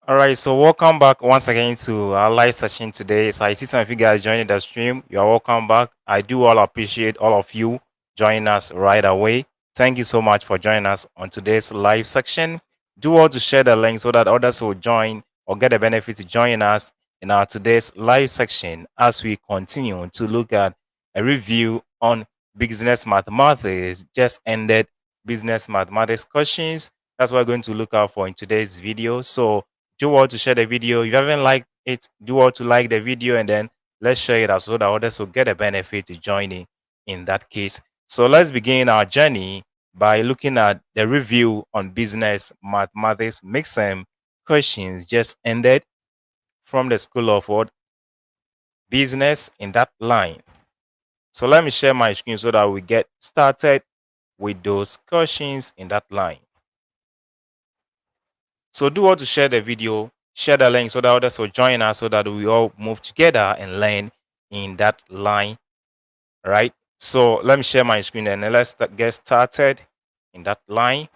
All right, so welcome back once again to our live session today. So I see some of you guys joining the stream. You are welcome back. I do all appreciate all of you joining us right away. Thank you so much for joining us on today's live section. Do all to share the link so that others will join or get the benefit to join us in our today's live section as we continue to look at a review on business mathematics. Just ended business mathematics questions. That's what we're going to look out for in today's video. So do all to share the video. If you haven't liked it, do all to like the video and then let's share it so that others will get a benefit to joining in that case. So let's begin our journey by looking at the review on business mathematics Midsem questions just ended from the School of what? Business in that line. So let me share my screen so that we get started with those questions in that line. So do all to share the video, share the link so that others will join us so that we all move together and learn in that line, right? So let me share my screen and let's get started in that line.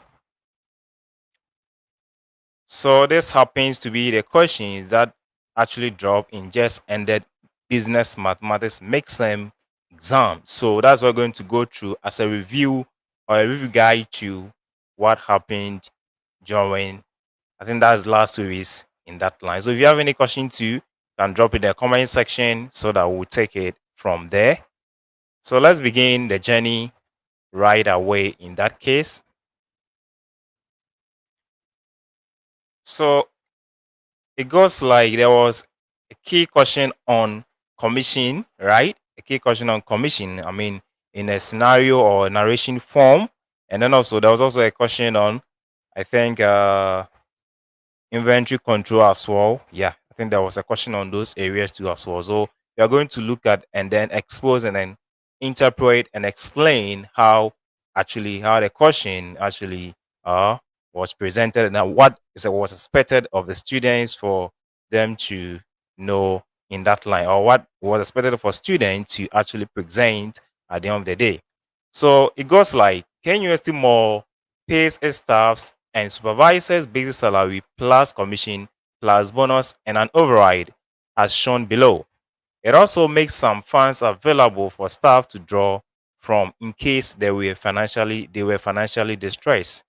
So this happens to be the questions that actually drop in just ended business mathematics Midsem exam. So that's what we're going to go through as a review or a review guide to what happened during, I think that's last 2 weeks in that line. So if you have any question too, you can drop it in the comment section so that we'll take it from there. So let's begin the journey right away in that case. So it goes like there was a key question on commission, right? A key question on commission, I mean, in a scenario or narration form. And then also there was also a question on, I think, inventory control as well. Yeah, I think there was a question on those areas too as well. So we are going to look at and then expose and then interpret and explain how the question actually was presented and what was expected of the students for them to know in that line, or what was expected for students to actually present at the end of the day. So it goes like, can you estimate more pays its staffs and supervisors basic salary plus commission plus bonus and an override as shown below. It also makes some funds available for staff to draw from in case they were financially distressed.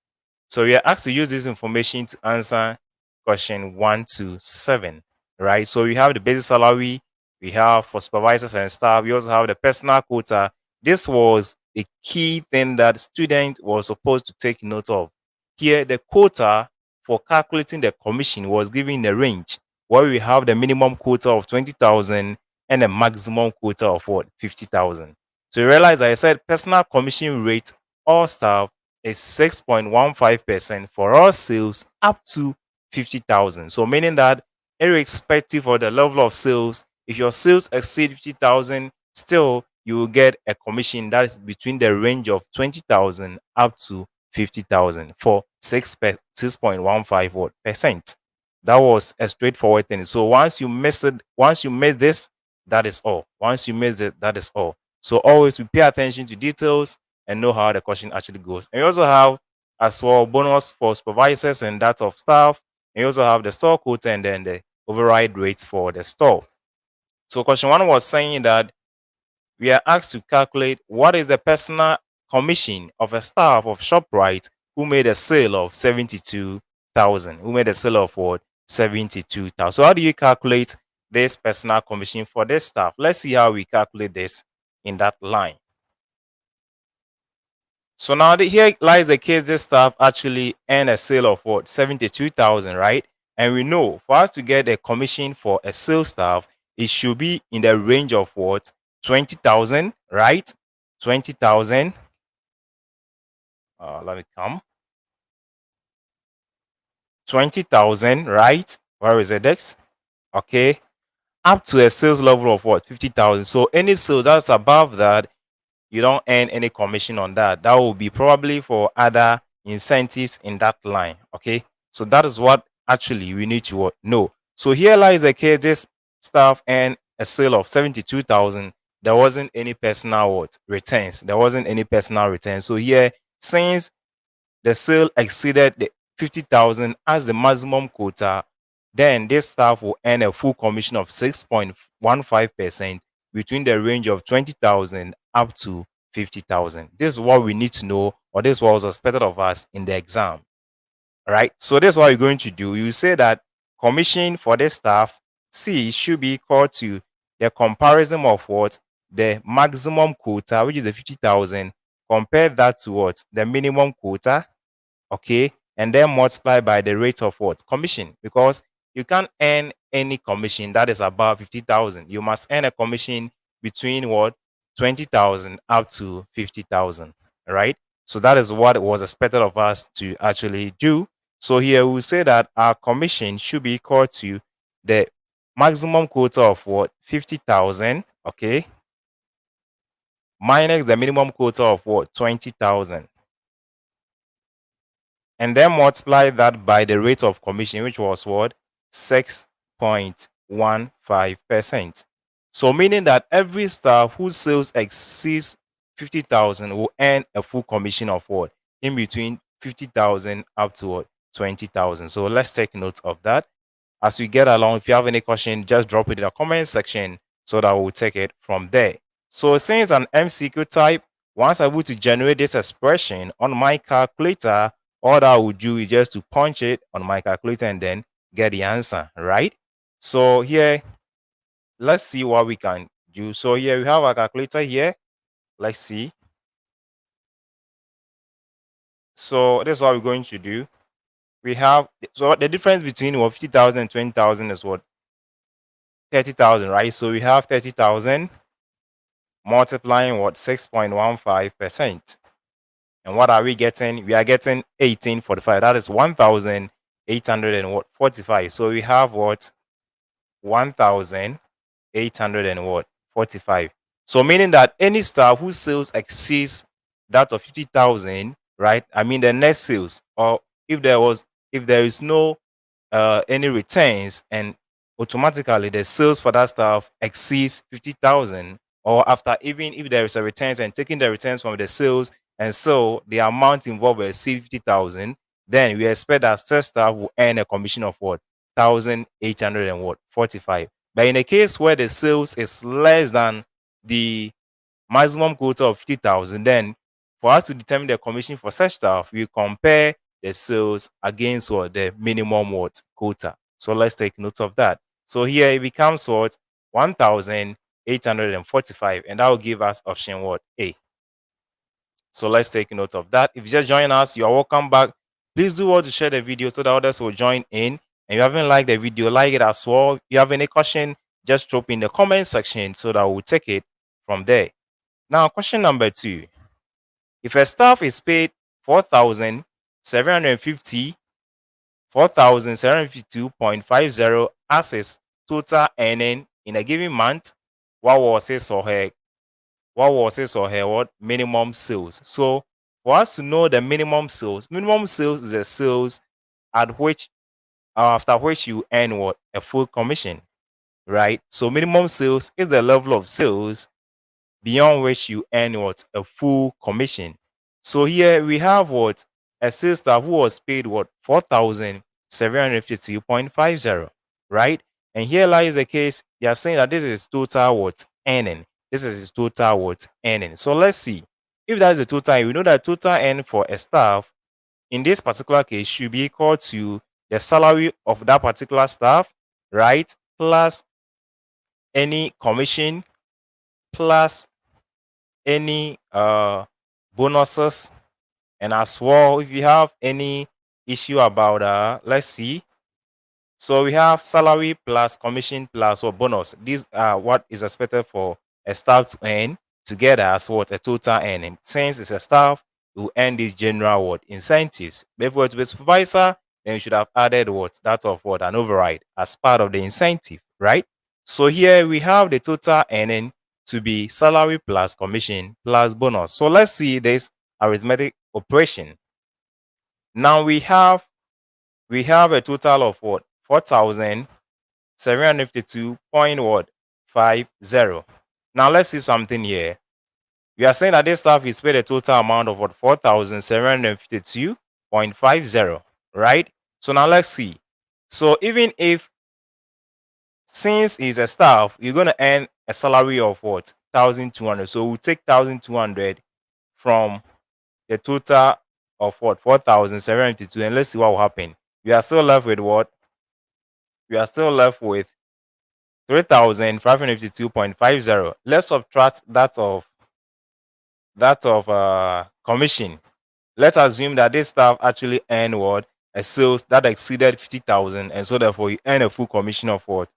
So we are asked to use this information to answer question 1 to 7, right? So we have the basic salary, we have for supervisors and staff, we also have the personal quota. This was a key thing that student was supposed to take note of. Here, the quota for calculating the commission was given a range where we have the minimum quota of 20,000 and a maximum quota of what? 50,000. So you realize I said personal commission rate all staff is 6.15% for all sales up to 50,000. So meaning that irrespective of the level of sales, if your sales exceed 50,000, still you will get a commission that is between the range of 20,000 up to 50,000 for 6.15%. That was a straightforward thing. So once you miss this, that is all. Once you miss it, that is all. So always we pay attention to details and know how the question actually goes. And you also have as well bonus for supervisors and that of staff. And you also have the store quota and then the override rates for the store. So question 1 was saying that we are asked to calculate what is the personal commission of a staff of ShopRite who made a sale of 72,000. Who made a sale of what? 72,000. So how do you calculate this personal commission for this staff? Let's see how we calculate this in that line. So now here lies the case this staff actually earned a sale of what? 72,000, right? And we know for us to get a commission for a sales staff, it should be in the range of what? 20,000, right? 20,000. Let me come. 20,000, right? Where is it, Dex? Okay. Up to a sales level of what? 50,000. So any sales that's above that, you don't earn any commission on that. That will be probably for other incentives in that line. Okay. So that is what actually we need to know. So here lies the case. This staff earned a sale of 72,000. There wasn't any personal returns. There wasn't any personal returns. So here, since the sale exceeded the 50,000 as the maximum quota, then this staff will earn a full commission of 6.15% between the range of 20,000 up to 50,000. This is what we need to know, or this is what was expected of us in the exam. All right. So this is what you're going to do. You say that commission for this staff C should be equal to the comparison of what the maximum quota, which is the 50,000. Compare that to what the minimum quota, okay, and then multiply by the rate of what commission, because you can't earn any commission that is above 50,000. You must earn a commission between what 20,000 up to 50,000. All right. So that is what was expected of us to actually do. So here we say that our commission should be equal to the maximum quota of what 50,000, okay, minus the minimum quota of what 20,000, and then multiply that by the rate of commission, which was what 6.15%. So meaning that every staff whose sales exceeds 50,000 will earn a full commission of what in between 50,000 up to what 20,000. So let's take note of that as we get along. If you have any question, just drop it in the comment section so that we'll take it from there. So since an MCQ type, once I'm able to generate this expression on my calculator, all that I would do is just to punch it on my calculator and then get the answer, right? So here, let's see what we can do. So here we have our calculator here. Let's see. So this is what we're going to do. We have, so the difference between what 50,000 and 20,000 is what 30,000, right? So we have 30,000 multiplying what 6.15%. And what are we getting? We are getting 1845. That is 1,845. So we have what 1,845. So meaning that any staff whose sales exceeds that of 50,000, right? I mean the net sales, or if there is no any returns, and automatically the sales for that staff exceeds 50,000, or after even if there is a returns and taking the returns from the sales, and so the amount involved will exceed 50,000, then we expect that such staff will earn a commission of what 1,845. But in a case where the sales is less than the maximum quota of 50,000, then for us to determine the commission for such staff, we compare the sales against what the minimum what quota. So let's take note of that. So here it becomes what 1,845, and that will give us option what A. So let's take note of that. If you just join us, you are welcome back. Please do want to share the video so that others will join in. And if you haven't liked the video, like it as well. If you have any question, just drop in the comment section so that we'll take it from there. Now, question number 2. If a staff is paid 4,750, 4,752.50 as his total earning in a given month, what was his or her minimum sales? So for us to know the minimum sales is the sales at which after which you earn what a full commission, right? So minimum sales is the level of sales beyond which you earn what a full commission. So here we have what a sales staff who was paid what 4,750.50, right? And here lies the case. They are saying that this is total what earning. This is his total what earning. So let's see if that is the total. We know that total earning for a staff in this particular case should be equal to the salary of that particular staff, right? Plus any commission, plus any bonuses, and as well if you have any issue about let's see. So we have salary plus commission plus what bonus. These are what is expected for a staff to earn together as what a total earning. Since it's a staff, you earn these general what incentives. But if we were to be supervisor, then you should have added what that of what an override as part of the incentive, right? So here we have the total earning to be salary plus commission plus bonus. So let's see this arithmetic operation. Now we have a total of what 4,752.50. Now let's see something here. We are saying that this staff is paid a total amount of what 4,752.50, right? So now let's see. So even if, since he's a staff, you're going to earn a salary of what? 1,200. So we'll take 1,200 from the total of what? 4,752. And let's see what will happen. We are still left with what? We are still left with 3,552.50. Let's subtract that of commission. Let's assume that this staff actually earned what? A sales that exceeded 50,000, and so therefore you earn a full commission of what?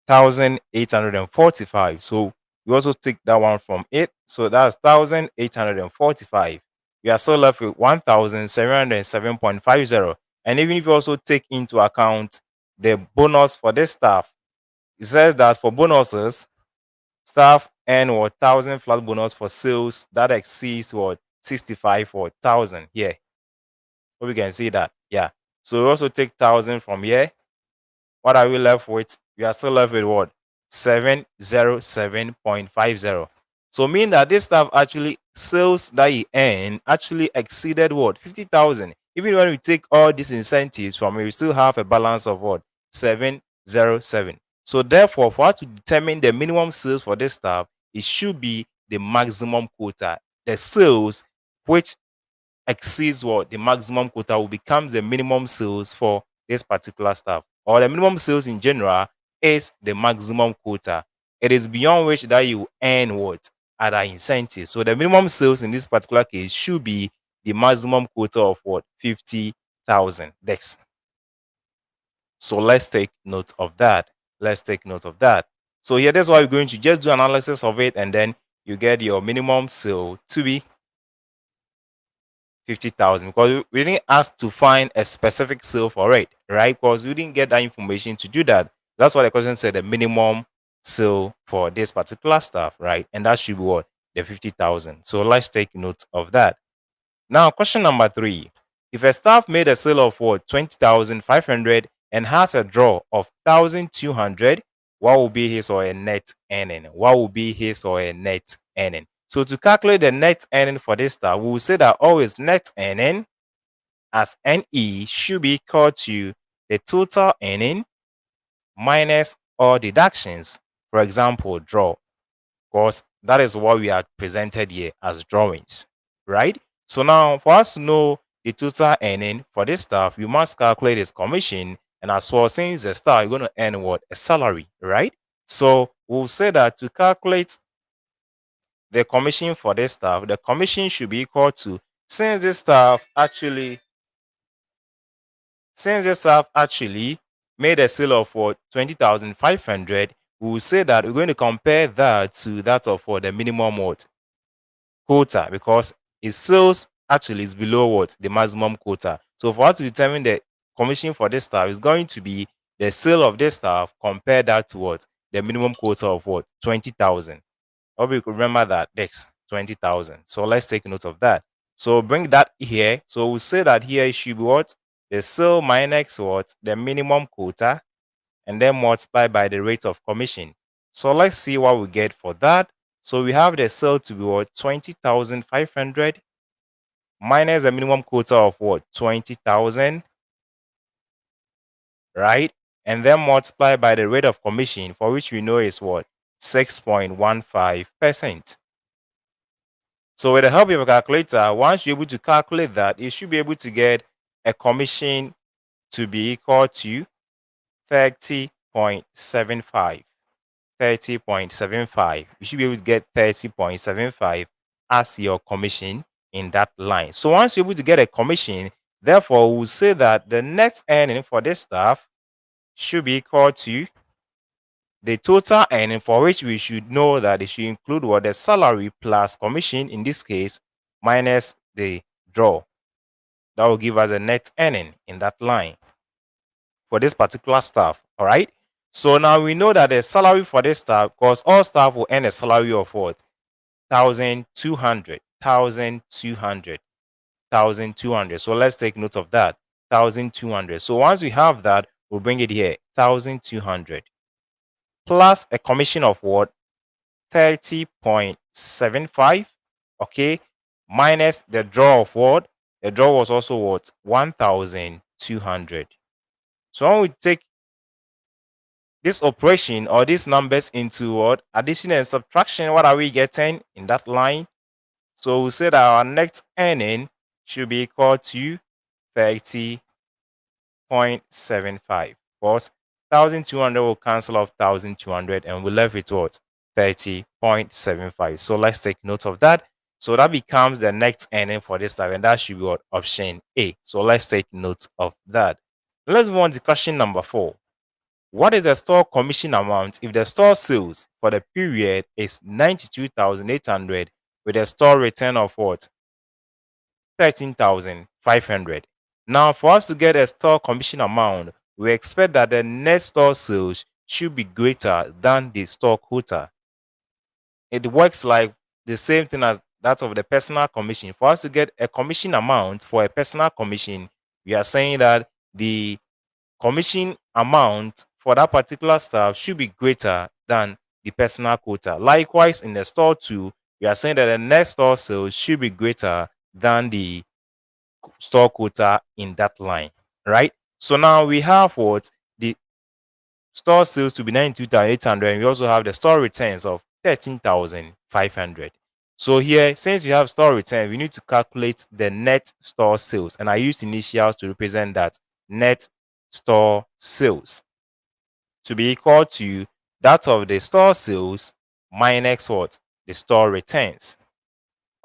1,845. So we also take that one from it. So that's 1,845. We are still left with 1,707.50. And even if you also take into account the bonus for this staff, it says that for bonuses, staff earn what? 1,000 flat bonus for sales that exceeds what? 65 or 1,000 here. So we can see that. Yeah. So we also take 1,000 from here. What are we left with? We are still left with what? 707.50. So mean that this stuff actually sales that he earned actually exceeded what? 50,000. Even when we take all these incentives from it, we still have a balance of what? 707. So therefore, for us to determine the minimum sales for this stuff, it should be the maximum quota. The sales which exceeds what? The maximum quota will become the minimum sales for this particular staff. Or the minimum sales in general is the maximum quota. It is beyond which that you earn what? Other incentives. So the minimum sales in this particular case should be the maximum quota of what? 50,000. Next. So let's take note of that. Let's take note of that. So here, that's why we're going to just do analysis of it, and then you get your minimum sale to be 50,000, because we didn't ask to find a specific sale for it, right? Because we didn't get that information to do that. That's why the question said the minimum sale for this particular stuff, right? And that should be what? The 50,000. So let's take note of that. Now, question number 3. If a staff made a sale of what? 20,500 and has a draw of 1,200, what will be his or her net earning? What will be his or her net earning? So to calculate the net earning for this staff, we will say that always net earning as NE should be equal to the total earning minus all deductions. For example, draw, because that is what we are presented here as drawings, right? So now for us to know the total earning for this staff, you must calculate his commission. And as well, since the staff, you're going to earn what? A salary, right? So we'll say that to calculate the commission for this staff, the commission should be equal to, since this staff actually made a sale of what? 20,500, we will say that we're going to compare that to that of what? The minimum what? Quota, because its sales actually is below what? The maximum quota. So for us to determine the commission for this staff, is going to be the sale of this staff compare that to what? The minimum quota of what? 20,000. Hope you could remember that. Next, 20,000. So let's take note of that. So bring that here. So we'll say that here it should be what? The sale minus what? The minimum quota, and then multiply by the rate of commission. So let's see what we get for that. So we have the sale to be what? 20,500 minus the minimum quota of what? 20,000, right? And then multiply by the rate of commission, for which we know is what? 6.15%. So with the help of a calculator, once you're able to calculate that, you should be able to get a commission to be equal to 30.75. 30.75. You should be able to get 30.75 as your commission in that line. So once you're able to get a commission, therefore we'll say that the net earning for this staff should be equal to the total earning, for which we should know that it should include what? The salary plus commission, in this case, minus the draw. That will give us a net earning in that line for this particular staff. All right. So now we know that the salary for this staff, because all staff will earn a salary of what? 1,200. 1,200. 1,200. So let's take note of that. 1,200. So once we have that, we'll bring it here. 1,200 plus a commission of what? 30.75. Okay, minus the draw of what? The draw was also what? 1,200. So when we take this operation or these numbers into what? Addition and subtraction. What are we getting in that line? So we say that our net earning should be equal to 30.75. Because 1,200 will cancel off 1,200 and we left with what? 30.75. So let's take note of that. So that becomes the next earning for this time, and that should be what? Option A. So let's take note of that. Let's move on to question number 4. What is the store commission amount if the store sales for the period is 92,800 with a store return of what? 13,500. Now, for us to get a store commission amount, we expect that the net store sales should be greater than the store quota. It works like the same thing as that of the personal commission. For us to get a commission amount for a personal commission, we are saying that the commission amount for that particular staff should be greater than the personal quota. Likewise, in the store too, we are saying that the net store sales should be greater than the store quota in that line, right? So now we have what? The store sales to be 92,800, and we also have the store returns of 13,500. So here, since we have store return, we need to calculate the net store sales, and I used initials to represent that. Net store sales to be equal to that of the store sales minus what? The store returns.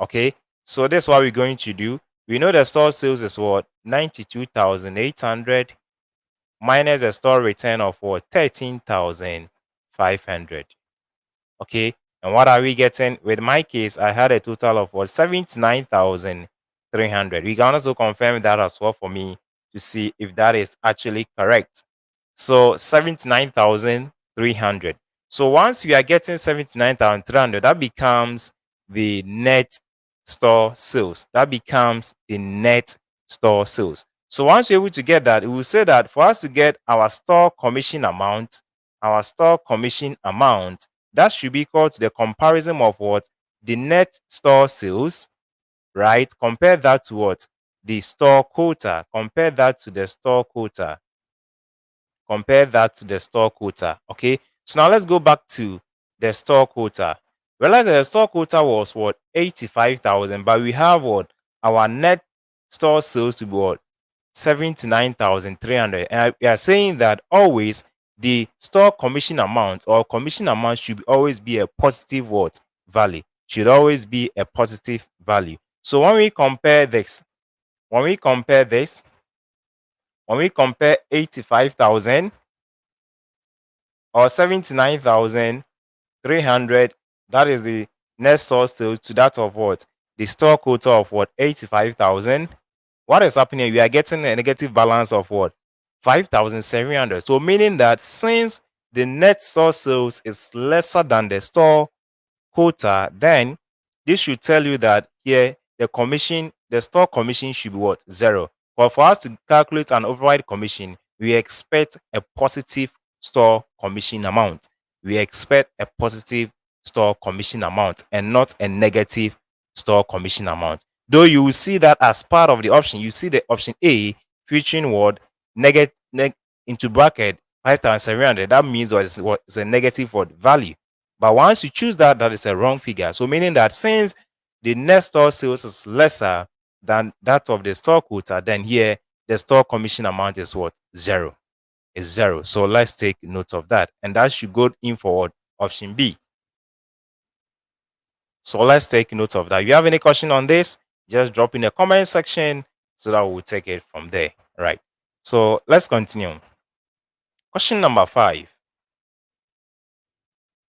Okay, so that's what we're going to do. We know the store sales is what? 92,800 minus the store return of what? 13,500. Okay, and what are we getting? With my case, I had a total of what? 79,300. We can also confirm that as well for me to see if that is actually correct. So 79,300. So once we are getting 79,300, that becomes the net store sales. That becomes the net store sales. So once you're able to get that, we will say that for us to get our store commission amount, that should be equal to the comparison of what? The net store sales, right? Compare that to what? The store quota. Compare that to the store quota. Okay, so now let's go back to the store quota. Realize that the store quota was what? 85,000, but we have what? Our net store sales to be what? 79,300. And we are saying that always the store commission amount or commission amount should always be a positive what? Value. Should always be a positive value. So when we compare 85,000 or 79,300, that is the net source to that of what? The store quota of what? 85,000. What is happening? We are getting a negative balance of what? 5,700. So meaning that since the net store sales is lesser than the store quota, then this should tell you that here the store commission should be what? 0. But for us to calculate an override commission, we expect a positive store commission amount. We expect a positive store commission amount and not a negative store commission amount. Though you will see that as part of the option, you see the option A featuring what? Negative into bracket 5,700. That means what is a negative what? Value. But once you choose that, that is a wrong figure. So meaning that since the net store sales is lesser than that of the store quota, then here the store commission amount is what? 0. Is 0. So let's take note of that. And that should go in for option B. So let's take note of that. If you have any question on this, just drop in the comment section so that we'll take it from there. All right. So let's continue. Question number 5.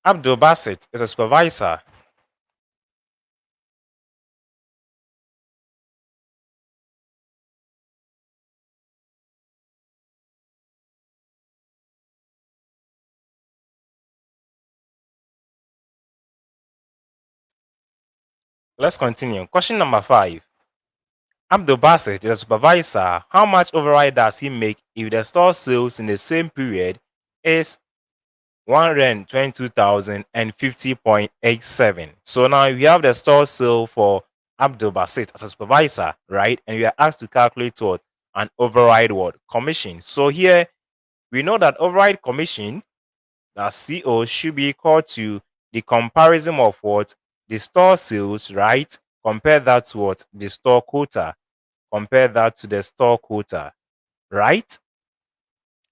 Abdul Basit is a supervisor. Let's continue. Question number 5. Abdul Basit is a supervisor. How much override does he make if the store sales in the same period is 122,050.87? So now we have the store sale for Abdul Basit as a supervisor, right? And we are asked to calculate what? An override what? Commission. So here we know that override commission That CO should be equal to the comparison of what? The store sales, right? Compare that to what? The store quota. Compare that to the store quota, right?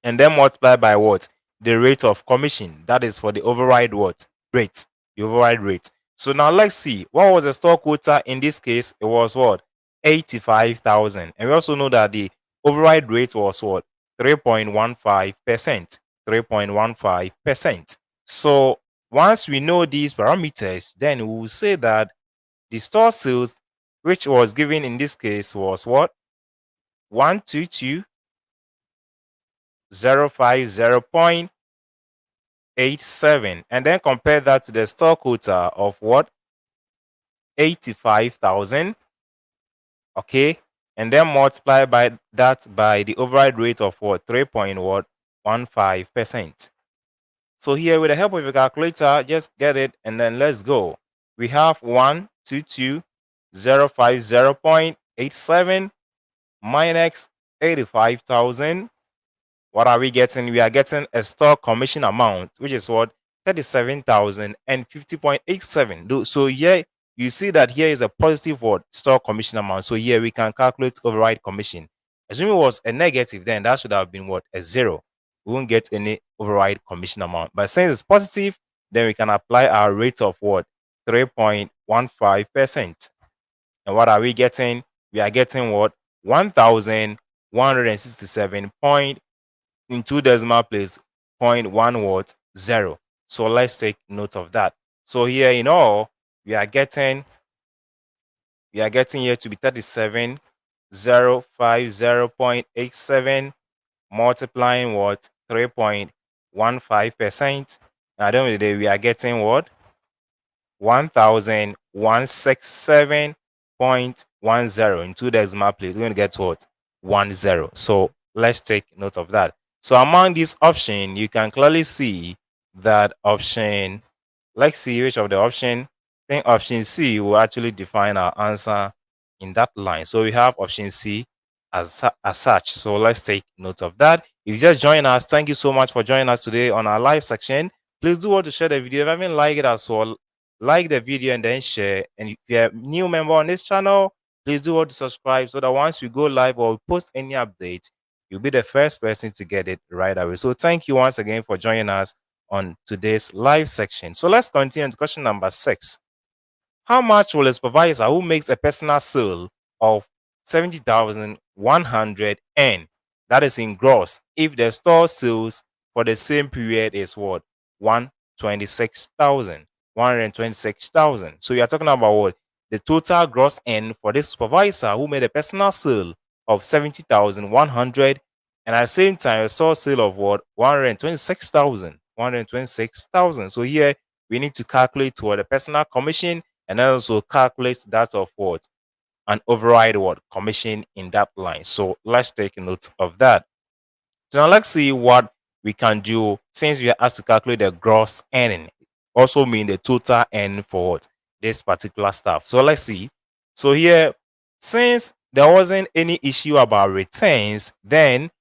And then multiply by what? The rate of commission. That is for the override what? Rate. The override rate. So now let's see. What was the store quota in this case? It was what? 85,000. And we also know that the override rate was what? 3.15%. 3.15%. So once we know these parameters, then we will say that the store sales, which was given in this case, was what? 122,050.87, and then compare that to the store quota of what? 85,000. Okay, and then multiply by that by the override rate of what? 3.15%. So here, with the help of a calculator, just get it and then let's go. We have 122,050.87 minus 85,000. What are we getting? We are getting a store commission amount, which is what? 37,050.87. So here you see that here is a positive word, store commission amount. So here we can calculate override commission. Assuming it was a negative, then that should have been what? A 0. We won't get any override commission amount. But since it's positive, then we can apply our rate of what? 3.15%. And what are we getting? We are getting what? 1,167 point in 2 decimal place, 0.1 what? 0. So let's take note of that. So here in all, we are getting here to be 37,050.87 multiplying what? 3.15%. And at the end of the day, we are getting what? 1,167.10 in 2 decimal place. We're going to get what? 10. So let's take note of that. So among these options, you can clearly see that option. Let's see which of the option. I think option C will actually define our answer in that line. So we have option C as such. So let's take note of that. If you just join us, thank you so much for joining us today on our live section. Please do want to share the video. If you haven't liked it as well, like the video and then share. And if you're a new member on this channel, please do want to subscribe so that once we go live or we post any updates, you'll be the first person to get it right away. So thank you once again for joining us on today's live section. So let's continue to question number 6. How much will a supervisor who makes a personal sale of 70,100 earn? That is in gross if the store sales for the same period is what? 126,000. 126,000. So you are talking about what? The total gross earn for this supervisor who made a personal sale of 70,100 and at the same time a store sale of what? 126,000. 126,000. So here we need to calculate what the personal commission and also calculate that of what? An override what? Commission in that line. So let's take note of that. So now let's see what we can do since we are asked to calculate the gross earning. Also mean the total earning for what? This particular stuff. So let's see. So here, since there wasn't any issue about returns, then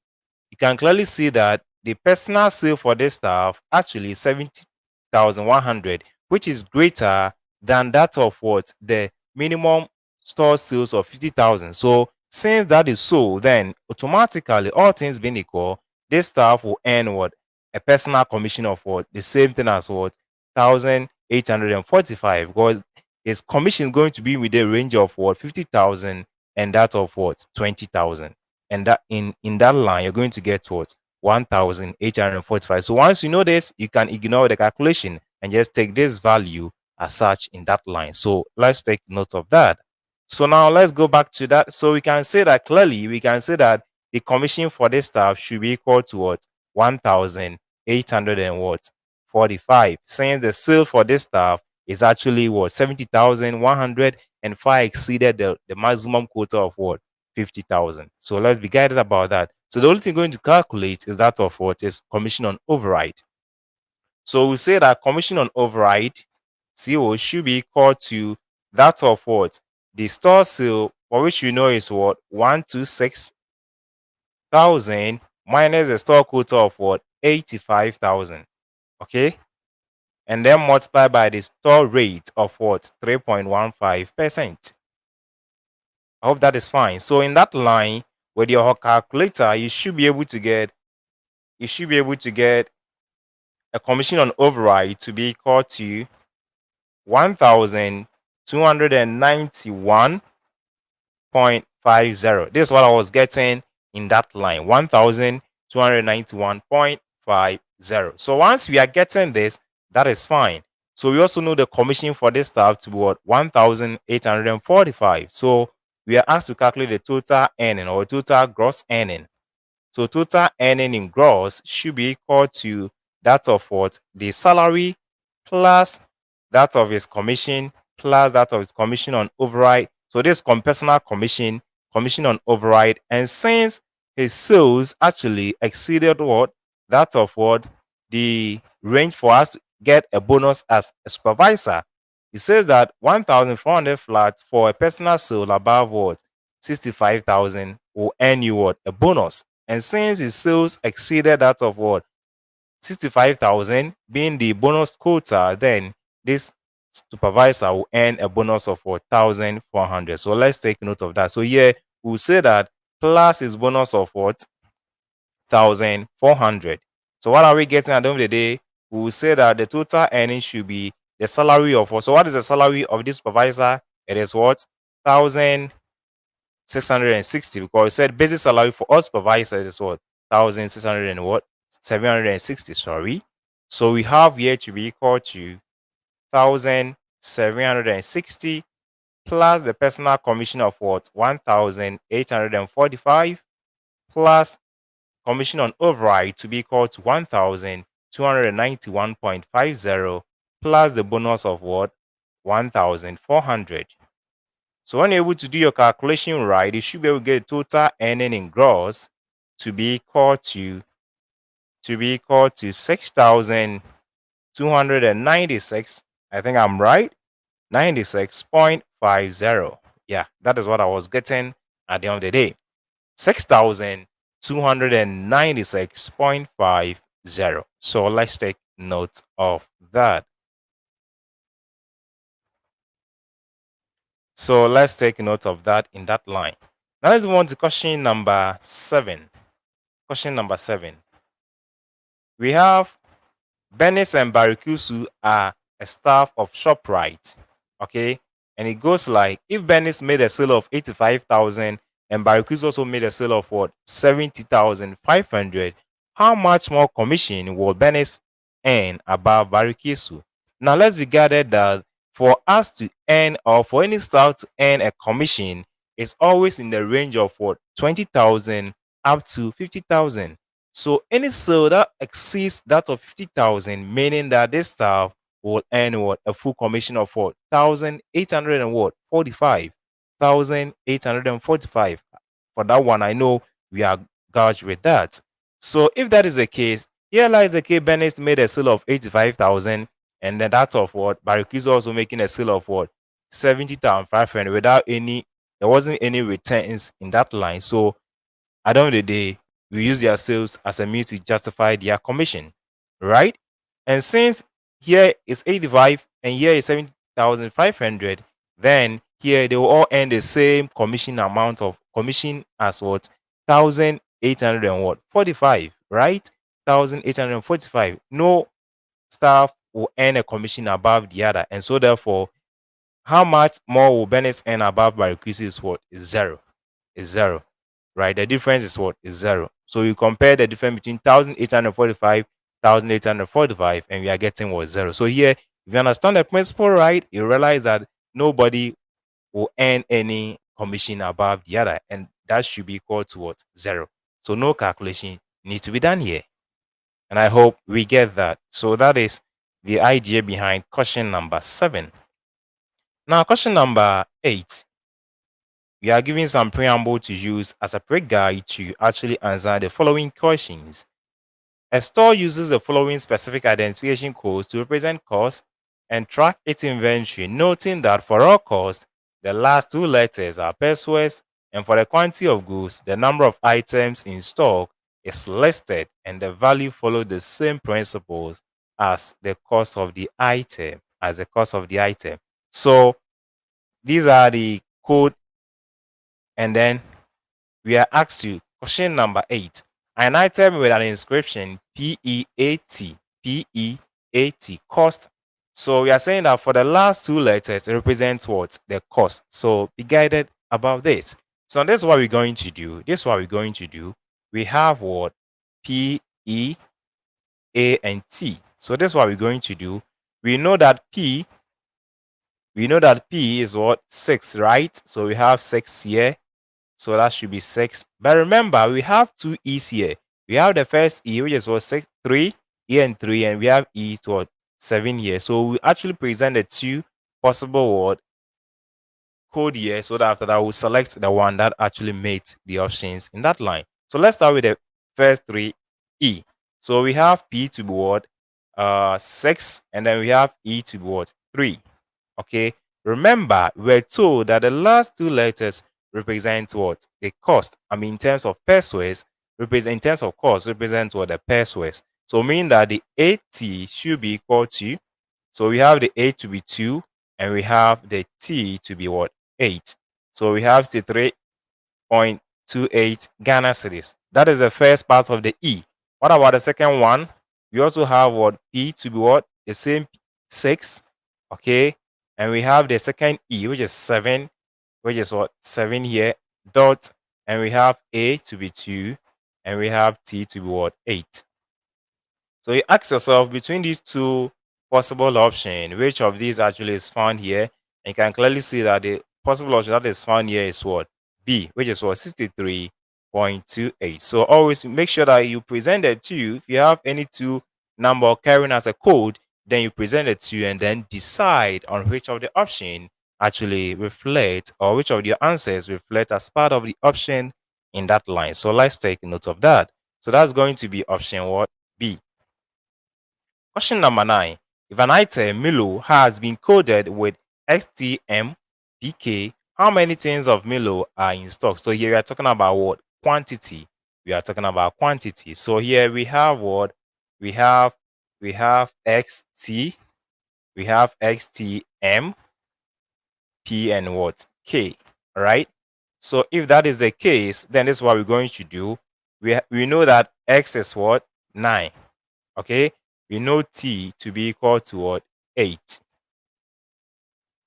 you can clearly see that the personal sale for this stuff actually 70,100, which is greater than that of what? The minimum store sales of 50,000. So since that is so, then automatically, all things being equal, this staff will earn what? A personal commission of what? The same thing as what? 1,845, because his commission is going to be with the range of what? 50,000 and that of what? 20,000. And that in that line, you're going to get what? 1,845. So once you know this, you can ignore the calculation and just take this value as such in that line. So let's take note of that. So now let's go back to that. So we can say that clearly, we can say that the commission for this staff should be equal to what? 1,845. Since the sale for this staff is actually what? 70,100 and far exceeded the maximum quota of what? 50,000. So let's be guided about that. So the only thing going to calculate is that of what? Is commission on override. So we say that commission on override, CO, should be equal to that of what? The store sale, for which we know is what? 126,000 minus the store quota of what? 85,000. Okay. And then multiply by the store rate of what? 3.15%. I hope that is fine. So in that line, with your calculator, you should be able to get a commission on override to be equal to 1,291.50. This is what I was getting in that line, 1,291.50. So once we are getting this, that is fine. So we also know the commission for this staff to be what? 1,845. So we are asked to calculate the total earning or total gross earning. So total earning in gross should be equal to that of what? The salary plus that of his commission plus that of his commission on override. So this personal commission, commission on override. And since his sales actually exceeded what? That of what? The range for us to get a bonus as a supervisor. It says that 1,400 flat for a personal sale above what? 65,000 will earn you what? A bonus. And since his sales exceeded that of what? 65,000 being the bonus quota, then this supervisor will earn a bonus of 4,400. So let's take note of that. So here we'll say that plus his bonus of what? 1,400. So what are we getting at the end of the day? We will say that the total earnings should be the salary of what? So what is the salary of this supervisor? It is what? 1,660, because it said basic salary for all supervisors is what? 1,600 and what? 760, sorry. So we have here to be equal to 1,760 plus the personal commission of what? 1,845 plus commission on override to be equal to 1,291.50 plus the bonus of what? 1,400. So when you're able to do your calculation right, you should be able to get total earning in gross to be equal to 6,296. I think I'm right. 96.50. Yeah, that is what I was getting at the end of the day. 6,296.50. So let's take note of that. So let's take note of that in that line. Now let's move on to question number 7. Question number 7. We have Benis and Barikusu are a staff of ShopRite. Okay. And it goes like, if Benis made a sale of 85,000 and Barikusu also made a sale of what? 70,500, how much more commission will Benis earn above Barikusu? Now let's be guided that for us to earn, or for any staff to earn a commission, it's always in the range of what? 20,000 up to 50,000. So any sale that exceeds that of 50,000, meaning that this staff will earn what? A full commission of what? 1,800 and what? 45. 1,845. For that one, I know we are gouged with that. So if that is the case, here lies the case. Bennett made a sale of 85,000, and then that of what? Bariku's also making a sale of what? 70,500 without any, there wasn't any returns in that line. So at the end of the day, we use their sales as a means to justify their commission, right? And since here is 85 and here is 70,500, then here they will all earn the same commission amount of commission as what? 1,800 and what? 45, right? 1,845. No staff will earn a commission above the other, and so therefore, how much more will Bennett earn above Barikusi is what? Is zero. Is zero. Right? The difference is what? Is zero. So you compare the difference between 1,845, 1,845, and we are getting what? Zero. So here, if you understand the principle right, you realize that nobody will earn any commission above the other, and that should be equal to what? Zero. So no calculation needs to be done here. And I hope we get that. So that is the idea behind question number 7. Now, question number 8. We are giving some preamble to use as a pre-guide to actually answer the following questions. A store uses the following specific identification codes to represent costs and track its inventory, noting that for all costs, the last 2 letters are pesos, and for the quantity of goods, the number of items in stock is listed and the value follows the same principles as the cost of the item, So these are the code, and then we are asked to question number 8. An item with an inscription PEAT, cost. So we are saying that for the last two letters, it represents what? The cost. So be guided about this. So this is what we're going to do. We have what? P, E, A, and T. So this is what we're going to do. We know that P is what? 6, right? So we have 6 here. So that should be 6. But remember, we have two E's here. We have the first E, which is what? 6, 3, E and 3, and we have E to what? 7 here. So we actually present the two possible what? Code here, so that after that we'll select the one that actually makes the options in that line. So let's start with the first 3 E. So we have P to be what? 6, and then we have E to be what? 3. Okay. Remember, we're told that the last two letters represent what? The cost. In terms of pesos, in terms of cost, represent what? The pesos. So meaning that the 80 should be equal to, so we have the A to be 2, and we have the T to be what? 8. So we have 3.28 Ghana cedis. That is the first part of the E. What about the second one? We also have what? P to be what? The same 6. Okay. And we have the second E, which is 7, which is what? 7 here, dot. And we have A to be 2, and we have T to be what? 8. So you ask yourself, between these two possible options, which of these actually is found here? And you can clearly see that the possible option that is found here is what? B, which is what? 63.28. So always make sure that you present it to you. If you have any two number carrying as a code, then you present it to you and then decide on which of the option actually reflect, or which of your answers reflect as part of the option in that line. So let's take note of that. So that's going to be option what? B. Question number 9. If an item Milo has been coded with XTMPK, how many tins of Milo are in stock? So here we are talking about what? Quantity. So here we have what? We have XT, we have XTM, P, and what? K. All right. So if that is the case, then this is what we're going to do. We know that X is what? 9. Okay. We know T to be equal to what? 8.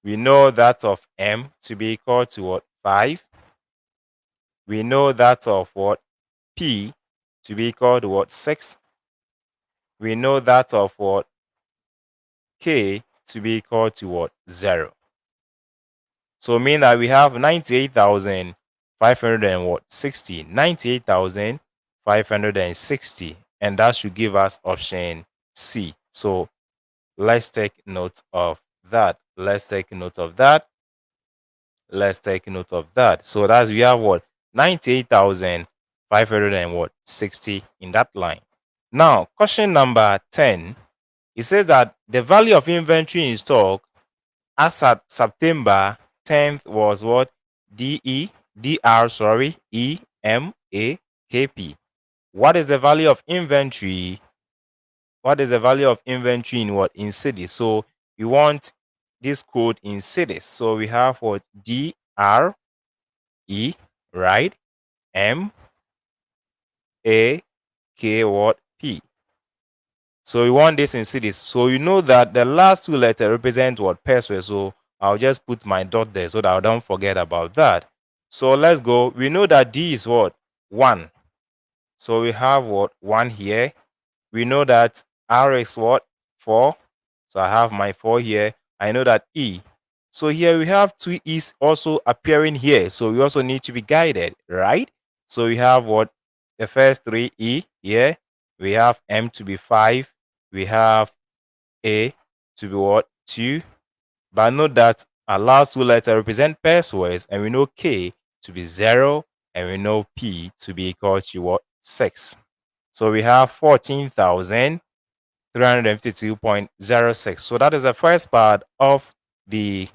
We know that of M to be equal to what? 5. We know that of what? P to be equal to what? 6. We know that of what? K to be equal to what? 0. So mean that we have 98,560. 98,560. And that should give us option C. So let's take note of that. So that's, we have what? 98,560 in that line. Now, question number 10. It says that the value of inventory in stock as at September 10th was what? EMAKP. What is the value of inventory? In what? In cedis. So you want this code in cedis. So we have what? DRE, right? MAK what? P. So we want this in cedis. So you know that the last two letters represent what? Pesos. So I'll just put my dot there so that I don't forget about that. So let's go. We know that D is what? 1. So we have what? 1 here. We know that R is what? 4. So I have my 4 here. I know that E. So here we have 2 E's also appearing here. So we also need to be guided, right? So we have what? The first 3 E here. We have M to be 5. We have A to be what? 2. But note that our last two letters represent pesos, and we know K to be 0, and we know P to be equal to what? 6. So we have 14,352.06. So that is the first part of the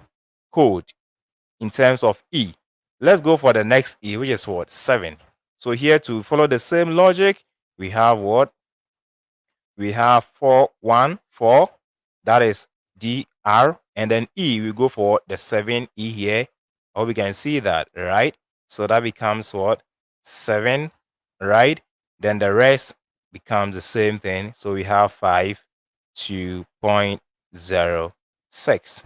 code in terms of E. Let's go for the next E, which is what? 7. So here, to follow the same logic, we have what? we have 414, that is DR, and then E, we go for the 7E here. Or we can see that, right? So that becomes what? 7, right? Then the rest becomes the same thing. So we have 5 2.06.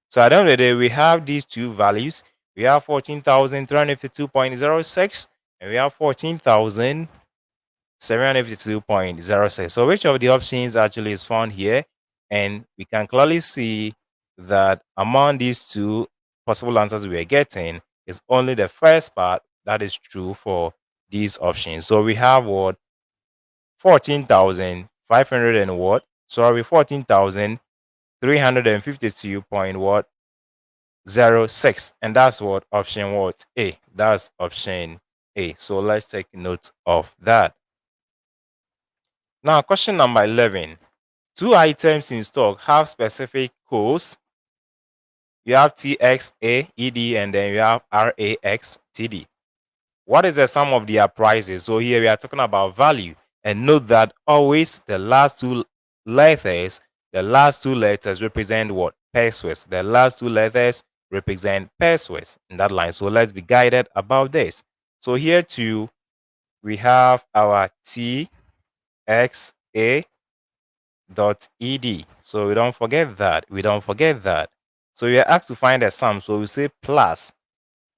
So at the end of the day, we have these two values. We have 14,352.06 and we have 14,752.06. So which of the options actually is found here? And we can clearly see that among these two possible answers we are getting is only the first part that is true for these options. So we have what? 14,500 and what? Sorry, 14,352 point what? 06, and that's what? Option what? A. That's option A. So let's take note of that. Now, question number 11. Two items in stock have specific codes. You have TXAED and then you have RAXTD. What is the sum of their prices? So here we are talking about value. And note that always the last two letters represent what? Pesos. The last two letters represent pesos in that line. So let's be guided about this. So here too, we have our TXA.ED. So we don't forget that. So we are asked to find a sum. So we say plus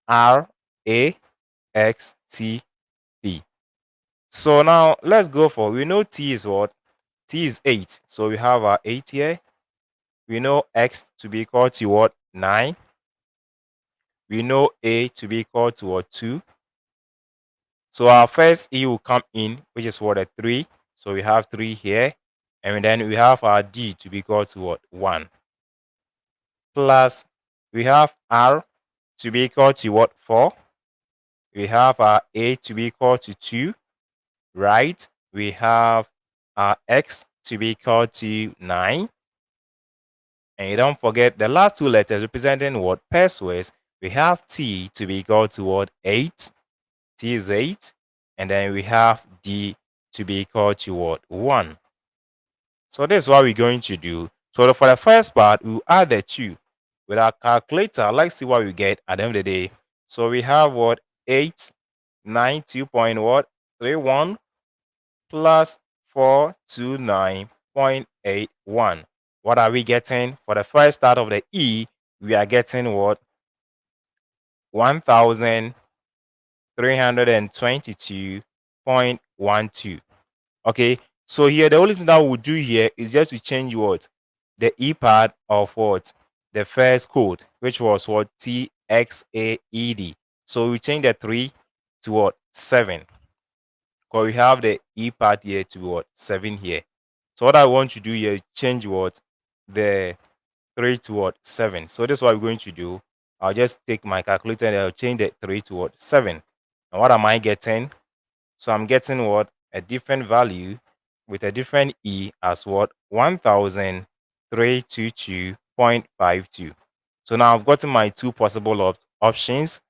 RAXTD. So now let's go for, we know T is what? T is 8. So we have our 8 here. We know X to be equal to what? 9. We know A to be equal to what? 2. So our first E will come in, which is what? A 3. So we have 3 here. And then we have our D to be equal to what? 1. Plus we have R to be equal to what? 4. We have our A to be equal to 2. Right? We have our X to be equal to 9. And you don't forget the last two letters representing what? Pesos. We have T to be equal to what? 8. T is 8. And then we have D to be equal to what? 1. So this is what we're going to do. So for the first part, we'll add the 2. With our calculator, let's see what we get at the end of the day. So we have what? 892.31 plus 429.81. What are we getting? For the first start of the E, we are getting what? 1,322.12. Okay, so here the only thing that we'll do here is just to change what? The E part of what? The first code, which was what? TXAED. So we change the 3 to what? 7. Because we have the E part here to what? 7 here. So what I want to do here is change what? The 3 to what? 7. So this is what we're going to do. I'll just take my calculator and I'll change the 3 to what? 7. And what am I getting? So I'm getting what? A different value with a different E as what? 1,322.52. So now I've gotten my two possible options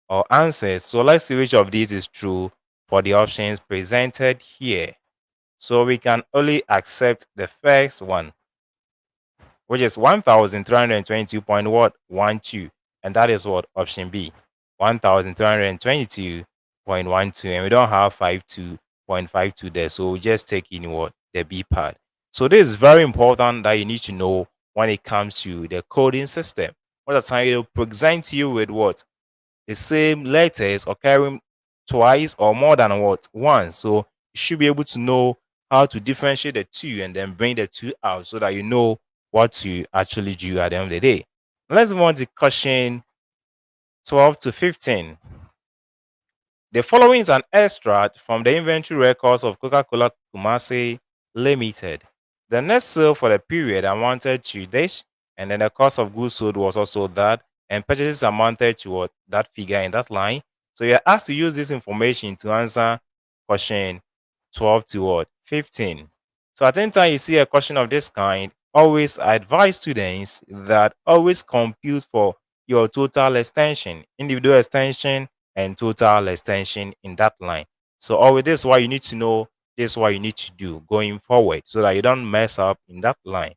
or answers. So let's see which of these is true for the options presented here. So we can only accept the first one, which is 1,322.12, and that is what? Option B, 1,322.12, and we don't have 52.52 there, so we just take in what? The B part. So this is very important that you need to know when it comes to the coding system. What the time it will present you with what? The same letters occurring twice or more than what? Once. So you should be able to know how to differentiate the two and then bring the two out so that you know what to actually do at the end of the day. Let's move on to question 12 to 15. The following is an extract from the inventory records of Coca-Cola Kumasi Limited. The net sale for the period amounted to this, and then the cost of goods sold was also that, and purchases amounted to what? That figure in that line. So you're asked to use this information to answer question 12 to what? 15. So at any time you see a question of this kind, always advise students that always compute for your total extension, individual extension, and total extension in that line. So always this is why you need to know This is what you need to do going forward so that you don't mess up in that line.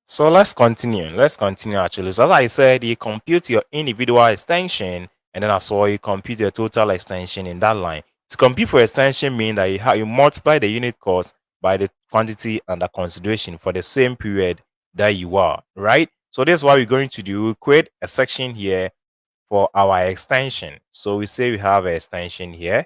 So let's continue. Let's continue actually. So as I said, you compute your individual extension, and then as well you compute your total extension in that line. To compute for extension means that you multiply the unit cost by the quantity under consideration for the same period that you are, right? So this is what we're going to do. We create a section here for our extension. So we say we have an extension here.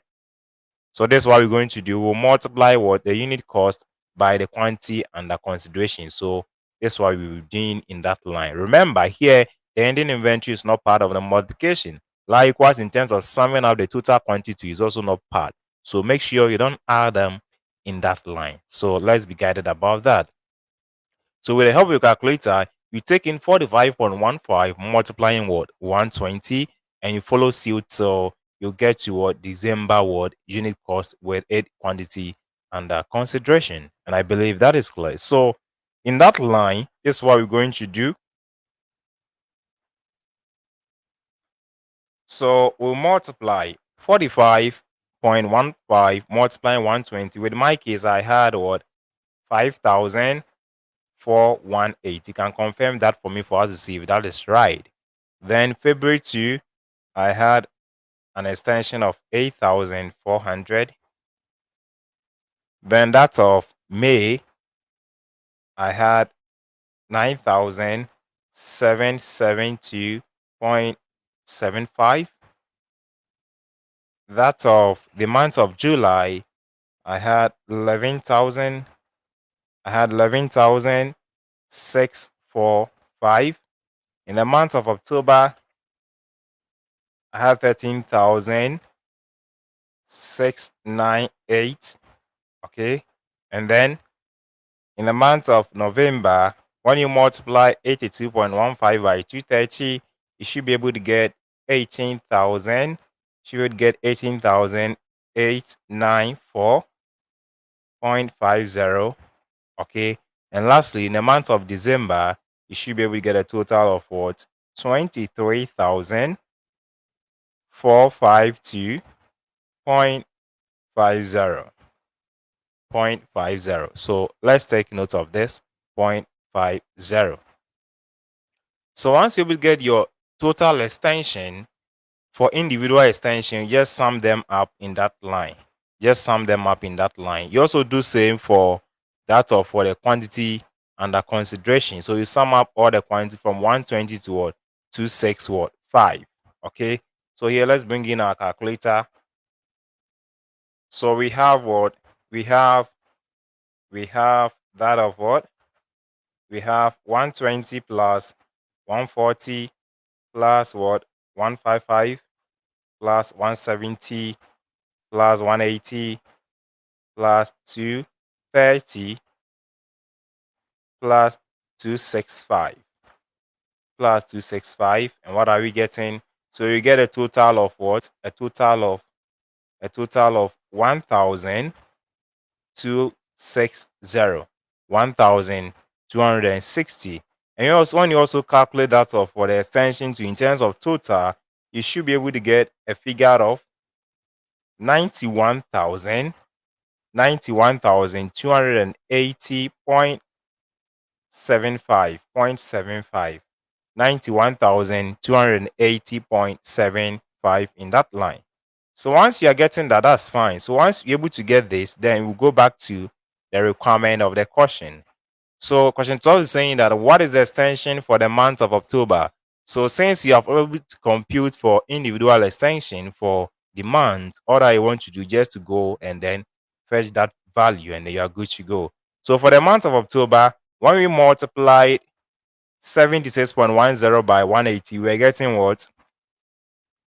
So that's what we're going to do. We'll multiply what the unit cost by the quantity under consideration. So that's what we will be doing in that line. Remember here, the ending inventory is not part of the multiplication. Likewise, in terms of summing up the total quantity is also not part. So make sure you don't add them in that line. So let's be guided about that. So with the help of your calculator, you take in 45.15 multiplying what 120, and you follow suit till you get to what December what unit cost with it quantity under consideration. And I believe that is clear. So in that line, this is what we're going to do. So we'll multiply 45.15 multiplying 120. With my case, I had what 5,418. You can confirm that for me for us to see if that is right. Then February 2, I had an extension of 8,400. Then that of May, I had 9,772.75. That of the month of July, I had 11,000. I had 11,645. In the month of October, I had 13,698. Okay. And then in the month of November, when you multiply 82.15 by 230, you should be able to get 18,000. You would get 18,894.50. Okay. And lastly, in the month of December, you should be able to get a total of what? 23,452.50. 0.50. So let's take note of this 0.50. So once you will get your total extension for individual extension, just sum them up in that line. Just sum them up in that line. You also do same for that of for the quantity under consideration. So you sum up all the quantity from 120 to what? 26 what? 5. Okay. So here let's bring in our calculator. So we have what? We have that of what? We have 120 plus 140 plus what? 155 plus 170 plus 180 plus 230 plus 265 plus 265. And what are we getting? So you get a total of what? A total of 1,260. 1,260. And you also, when you also calculate that of for the extension to in terms of total, you should be able to get a figure of 91,280.75. 91,280.75 in that line. So once you are getting that, that's fine. So once you're able to get this, then we'll go back to the requirement of the question. So question 12 is saying that what is the extension for the month of October? So since you have able to compute for individual extension for the month, all that you want to do just to go and then fetch that value and then you are good to go. So for the month of October, When we multiply 76.10 by 180, we're getting what?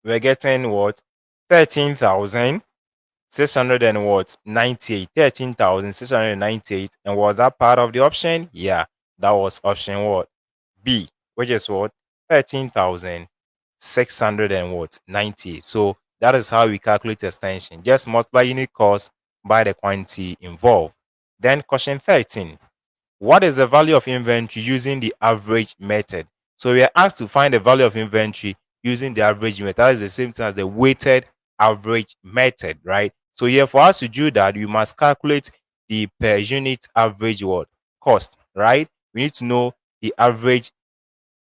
We're getting what? 13,600 and what? 98. 13,698. And was that part of the option? Yeah, that was option what? B, which is what? 13,600 and what? 98. So that is how we calculate extension. Just multiply unit cost by the quantity involved. Then question 13. What is the value of inventory using the average method? So we are asked to find the value of inventory using the average method. That is the same thing as the weighted average method, right? So here, for us to do that, we must calculate the per unit average what? Cost, right? We need to know the average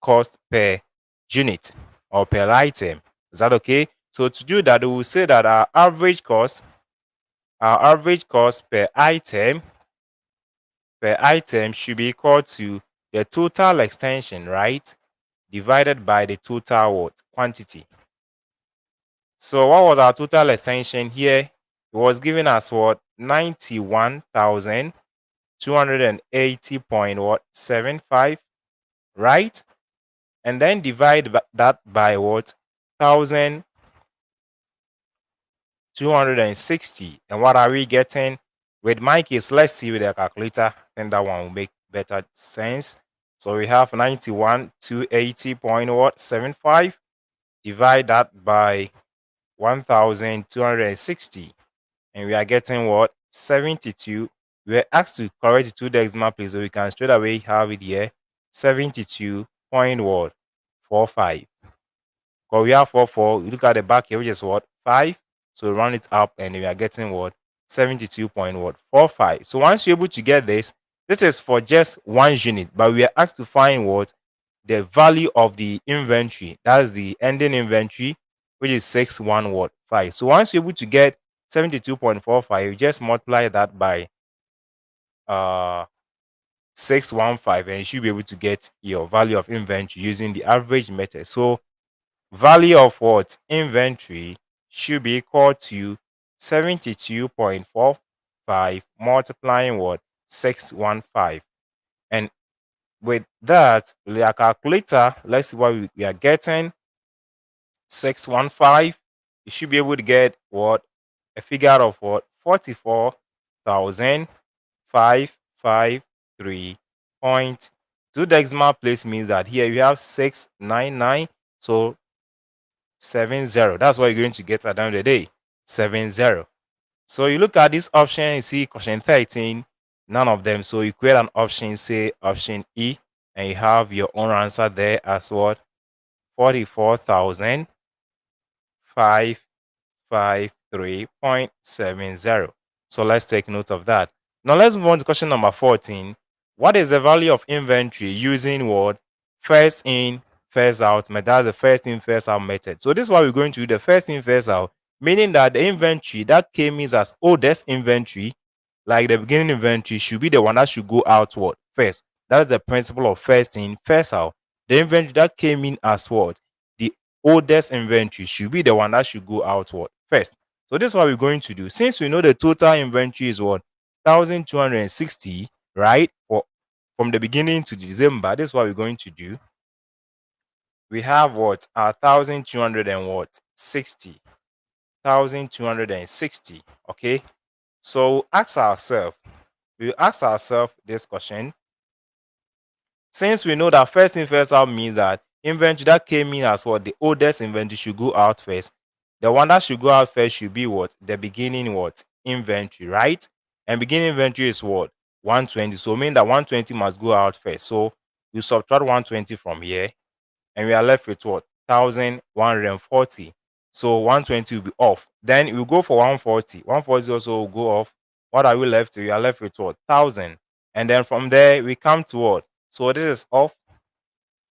cost per unit or per item. Is that okay? So to do that, we will say that our average cost per item should be equal to the total extension, right, divided by the total what? Quantity. So what was our total extension here? It was giving us what? 91,280.75, right? And then divide that by what? 1,260. And what are we getting? With my case, let's see with the calculator. Then that one will make better sense. So we have 91,280.75. Divide that by 1,260. And we are getting what? 72. We are asked to correct the two decimal places, so we can straight away have it here. 72.45. Because we have 44. We look at the back here, which is what? 5. So we round it up and we are getting what? 72.45. So once you're able to get this is for just one unit, but we are asked to find what? The value of the inventory. That's the ending inventory, which is 6,115. So once you're able to get 72.45, you just multiply that by 615 and you should be able to get your value of inventory using the average method. So value of what? Inventory should be equal to 72.45 multiplying what? 615. And with that, with our calculator, let's see what we are getting. 615. You should be able to get what? A figure of what? 44,553 point. Two decimal place means that here you have 699. So 70. That's what you're going to get at the end of the day. 70. So you look at this option, you see question 13, none of them. So you create an option, say option E, and you have your own answer there as what? 44,553.70. So let's take note of that. Now let's move on to question number 14. What is the value of inventory using what? First in, first out method. That's the first in, first out method. So this is what we're going to do, the first in, first out, meaning that the inventory that came in as oldest inventory, like the beginning inventory, should be the one that should go outward first. That's the principle of first in, first out. The inventory that came in as what? The oldest inventory should be the one that should go outward first. So this is what we're going to do. Since we know the total inventory is what? 1,260, right? From the beginning to December, this is what we're going to do. We have what? 1,200 and what? 60. 1,260. Okay. So we ask ourselves this question. Since we know that first in, first out means that inventory that came in as what? The oldest inventory should go out first. The one that should go out first should be what? The beginning what? Inventory, right? And beginning inventory is what? 120. So mean that 120 must go out first. So you subtract 120 from here and we are left with what? 1,140. So 120 will be off. Then we go for 140. 140 also will go off. What are we left with? We are left with what? 1,000. And then from there we come to what? So this is off.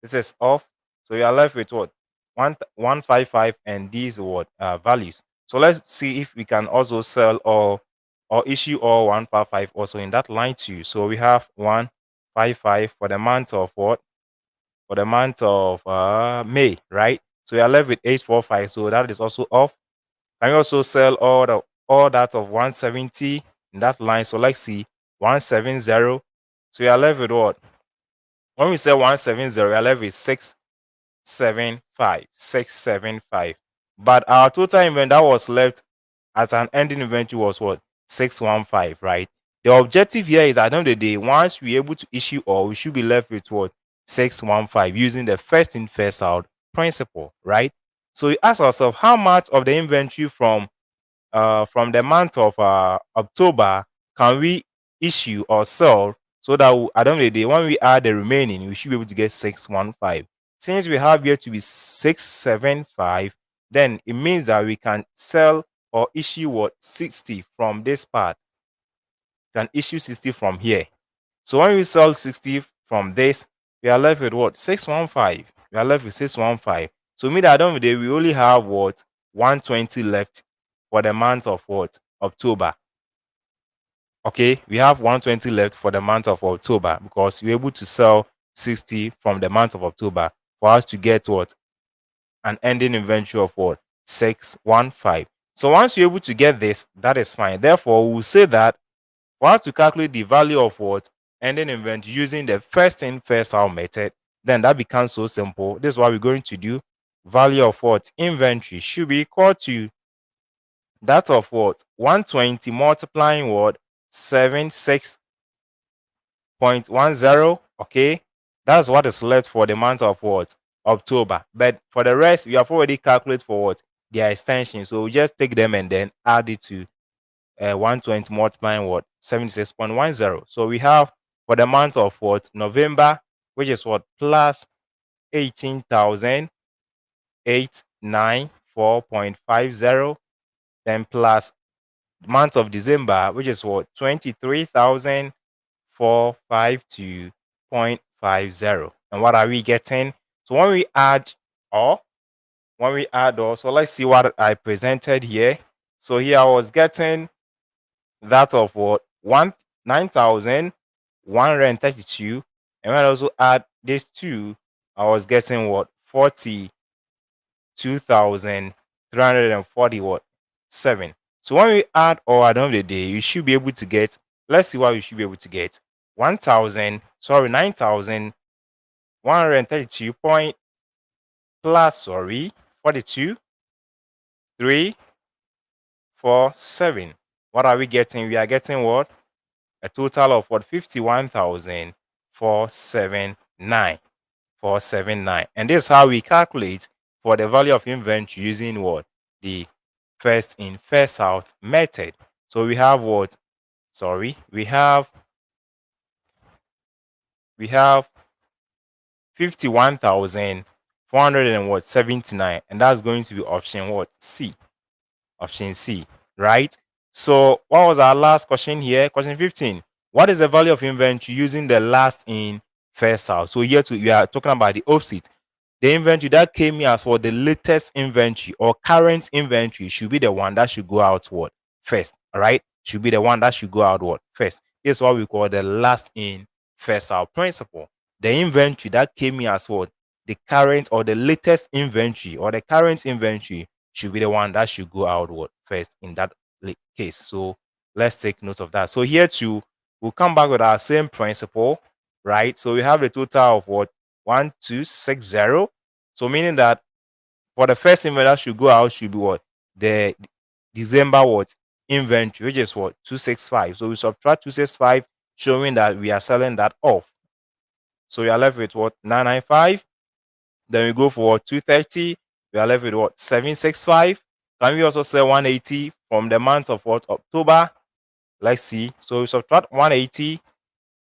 This is off. So you are left with what? 155 and these what? Values. So let's see if we can also sell or issue all 155 also in that line too. So we have 155 for the month of what? For the month of May, right? So we are left with 845. So that is also off. Can you also sell all that of 170 in that line? So let's see 170 So you are left with what? When we say 170, you are left with 675. 675. But our total inventory that was left as an ending inventory was what? 615, right? The objective here is at the end of the day, once we're able to issue all, we should be left with what? 615 using the first in, first out principle, right? So we ask ourselves, how much of the inventory from the month of October can we issue or sell so that at the end of the day, when we add the remaining, we should be able to get 615. Since we have here to be 675, then it means that we can sell or issue what? 60 from this part. We can issue 60 from here. So when we sell 60 from this, we are left with what? 615. We are left with 615. So mean that at the end of the day, we only have what? 120 left for the month of what? October. Okay, we have 120 left for the month of October because we're able to sell 60 from the month of October for us to get what? An ending inventory of what? 615. So once you're able to get this, that is fine. Therefore, we'll say that for us to calculate the value of what? Ending inventory using the first in, first out method, then that becomes so simple. This is what we're going to do. Value of what? Inventory should be equal to that of what? 120 multiplying what? 76.10. Okay, that's what is left for the month of what? October. But for the rest, we have already calculated for what? Their extension. So we just take them and then add it to 120 multiplying what? 76.10. So we have for the month of what? November, which is what? Plus 18,894.50. Then plus month of December, which is what? 23,452.50. And what are we getting? So when we add all, so let's see what I presented here. So here I was getting that of what? 9,132. And when I also add these two, I was getting what? 42,340 what? 7. So when we add all at the end of the day, you should be able to get, let's see what we should be able to get. 9,132 point plus 42, 3, 4, 7. What are we getting? We are getting what? A total of what? 51,479. 479. And this is how we calculate for the value of inventory using what? The first in, first out method. So we have what? We have 51,479, and that's going to be option what? C. Option C, right? So what was our last question here? Question 15. What is the value of inventory using the last in, first out? So here we are talking about the opposite. The inventory that came here as what? The latest inventory or current inventory should be the one that should go out what? First. All right, should be the one that should go out what? First. This is what we call the last in, first out principle. The inventory that came here as what? The current or the latest inventory or the current inventory should be the one that should go out what? First in that case. So let's take note of that. So here too, we'll come back with our same principle, right? So we have the total of what? 1260. So meaning that for the first inventory that should go out should be what? The December what? Inventory, which is what? 265. So we subtract 265, showing that we are selling that off. So we are left with what? 995. Then we go for 230. We are left with what? 765. Can we also sell 180 from the month of what? October. Let's see. So we subtract 180.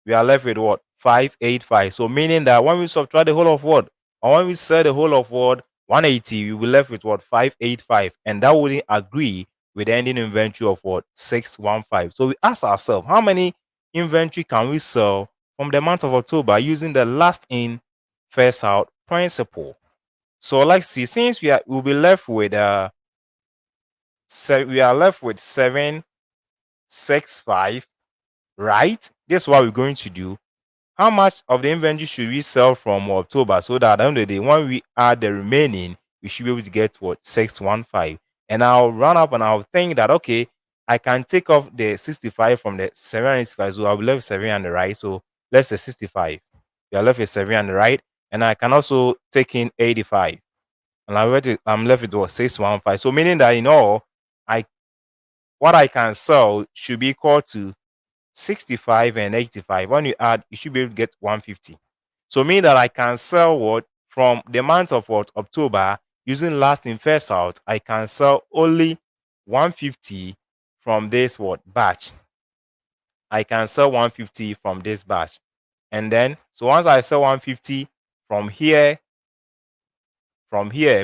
We are left with what? 585. So meaning that when we subtract the whole of what? Or when we sell the whole of what? 180, we will be left with what? 585. And that wouldn't agree with the ending inventory of what? 615. So we ask ourselves, how many inventory can we sell from the month of October using the last in, first out principle? So let's see. Since we'll be left with we are left with 765, right? This is what we're going to do. How much of the inventory should we sell from October so that at the end of the day, when we add the remaining, we should be able to get what? 615. And I'll run up and I'll think that, okay, I can take off the 65 from the 765, so I'll be left with 700, right? So let's say 65. We are left with 700, right? And I can also take in 85. And I'm left with what, 615. So meaning that in all, I what I can sell should be equal to 65 and 85. When you add, you should be able to get 150. So meaning that I can sell what from the month of what, October, using last in first out, I can sell only 150 from this what batch. I can sell 150 from this batch. And then, so once I sell 150 from here,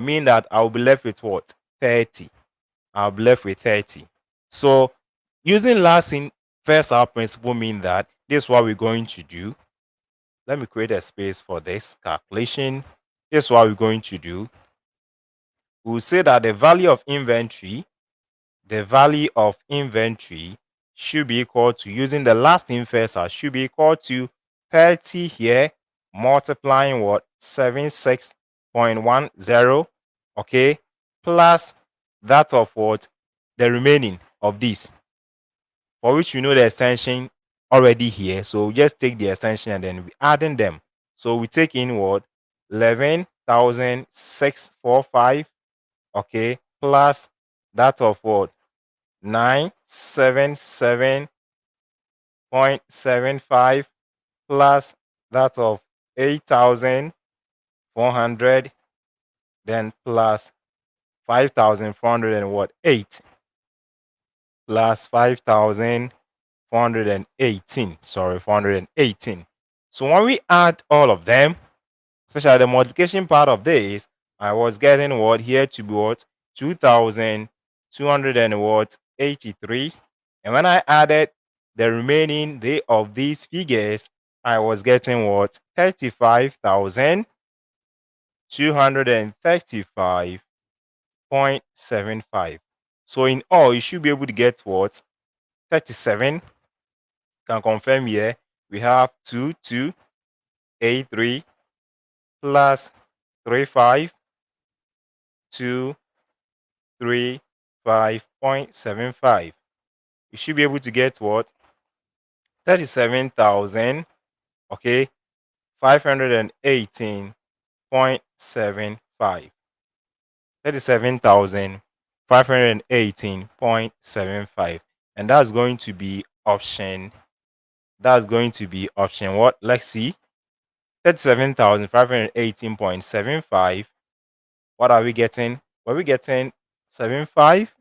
mean that I'll be left with what? 30. I'll be left with 30. So using last in first out principle mean that this is what we're going to do. Let me create a space for this calculation. This is what we're going to do. We'll say that the value of inventory should be equal to, using the last in first out, should be equal to 30 here multiplying what, 76.10, okay, plus that of what, the remaining of this, for which we know the extension already here. So we just take the extension and then we adding them. So we take in what, 11,645, okay, plus that of what, 977.75, plus that of 8,400, then plus 5,400 and what, 8, plus 5,418. Sorry, 418. So when we add all of them, especially the multiplication part of this, I was getting what here to be what, 2,200 and what, 83. And when I added the remaining day of these figures, I was getting what, 35,235.75. So in all, you should be able to get what, 37. Can confirm here. We have 2283 plus 35,235.75. You should be able to get what, 37,000, okay, 518.75. 37,518.75. And that's going to be option. That's going to be option what? Let's see. 37,518.75. What are we getting? Were we getting 75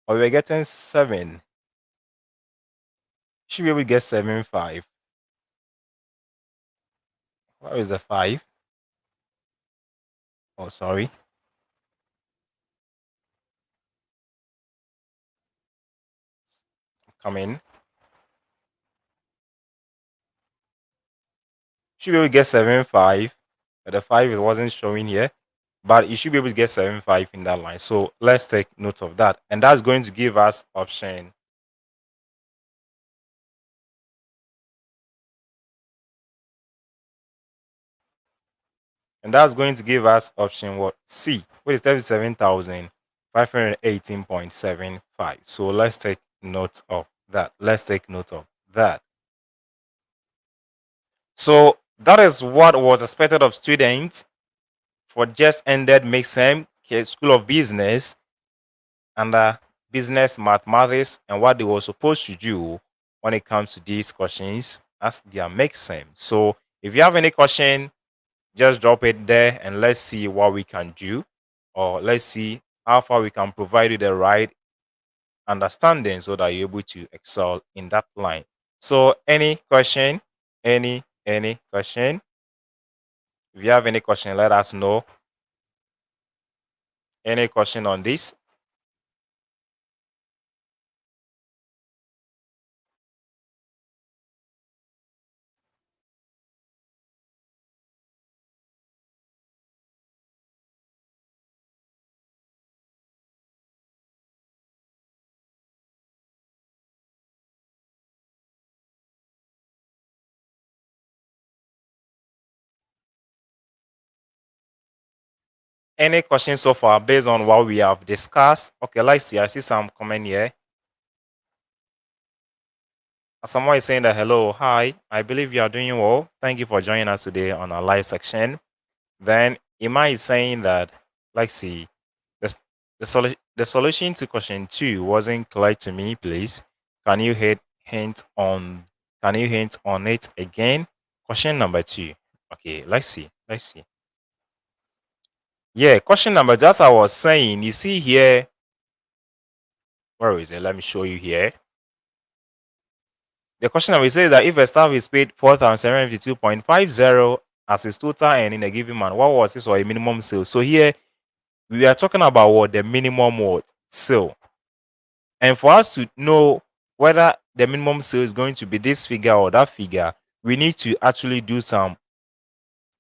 or we were getting 7? Should be able to get 75. Where is the 5? Oh, sorry. Come in. Should be able to get 75. But the 5 it wasn't showing here. But you should be able to get 75 in that line. So let's take note of that. And that's going to give us option. And that's going to give us option what? C, which is 37,518.75. So let's take note of that. Let's take note of that. So that is what was expected of students for just ended Midsem School of Business under business mathematics, and what they were supposed to do when it comes to these questions as their Midsem. So if you have any question, just drop it there and let's see what we can do, or let's see how far we can provide you the right understanding so that you're able to excel in that line. So any question, any question? If you have any question, let us know. Any question on this? Any questions so far based on what we have discussed? Okay, let's see. I see some comment here. Someone is saying that hello, hi. I believe you are doing well. Thank you for joining us today on our live section. Then Ima is saying that, let's see, the, the solution to question 2 wasn't clear to me, please. Can you hint on can you hint on it again? Question number 2. Okay, let's see. Let's see. Yeah, question number, just I was saying, you see here, where is it? Let me show you here. The question number says that if a staff is paid 4,752.50 as his total earning in a given month, what was his or a minimum sale? So here we are talking about what the minimum what sale. And for us to know whether the minimum sale is going to be this figure or that figure, we need to actually do some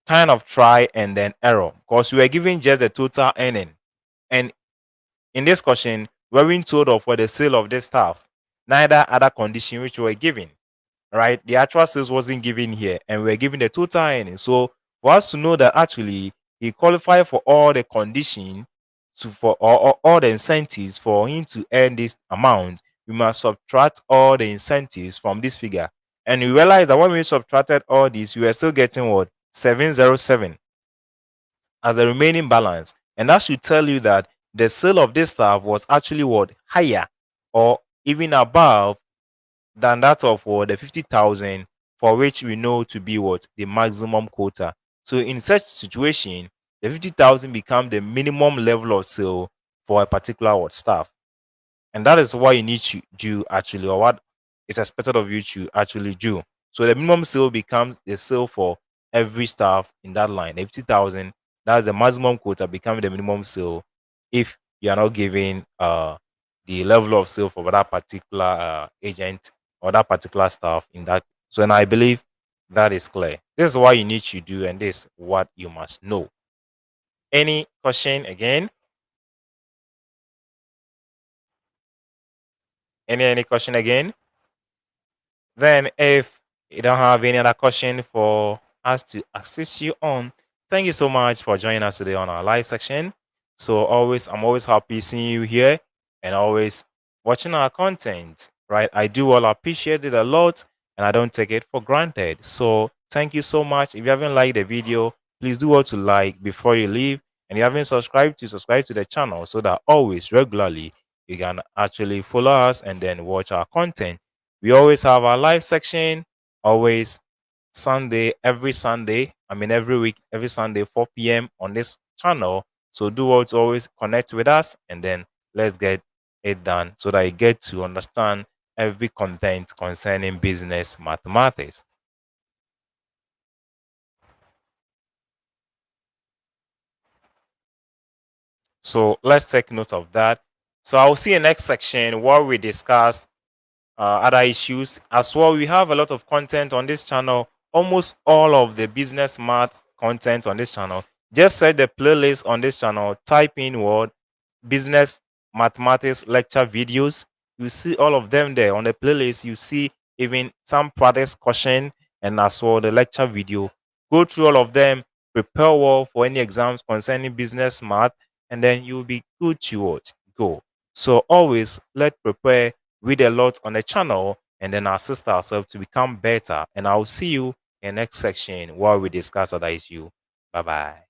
kind of try and then error, because we are given just the total earning. And in this question, we we're being told of for the sale of this staff, neither other condition which we were given. Right? The actual sales wasn't given here, and we're given the total earnings. So for us to know that actually he qualified for all the condition or all the incentives for him to earn this amount, we must subtract all the incentives from this figure. And we realize that when we subtracted all this, we were still getting what 707 as a remaining balance. And that should tell you that the sale of this staff was actually what higher or even above than that of the 50,000, for which we know to be what the maximum quota. So in such situation, the 50,000 become the minimum level of sale for a particular staff, and that is what you need to do actually, or what is expected of you to actually do. So the minimum sale becomes the sale for every staff in that line. The 50,000, that's the maximum quota, becoming the minimum sale if you are not giving the level of sale for that particular agent or that particular staff in that. So, and I believe that is clear. This is what you need to do, and this is what you must know. Any question again? Any question again? Then, if you don't have any other question for us to assist you on, thank you so much for joining us today on our live section. So, I'm always happy seeing you here and always watching our content. Right, I do all appreciate it a lot, and I don't take it for granted. So, thank you so much. If you haven't liked the video, please do what to like before you leave. And if you haven't subscribed, to subscribe to the channel so that always regularly you can actually follow us and then watch our content. We always have our live section, always every Sunday. I mean, every week, every Sunday, 4 p.m. on this channel. So do what to always connect with us, and then let's get it done so that you get to understand every content concerning business mathematics. So let's take note of that. So I'll see you next section where we discuss other issues as well. We have a lot of content on this channel, almost all of the business math content on this channel. Just set the playlist on this channel, type in word business mathematics lecture videos. You see all of them there on the playlist. You see even some practice question and as well the lecture video. Go through all of them, prepare well for any exams concerning business math, and then you'll be good to go. So always let's prepare, read a lot on the channel, and then assist ourselves to become better. And I'll see you in the next section where we discuss other issue. Bye bye.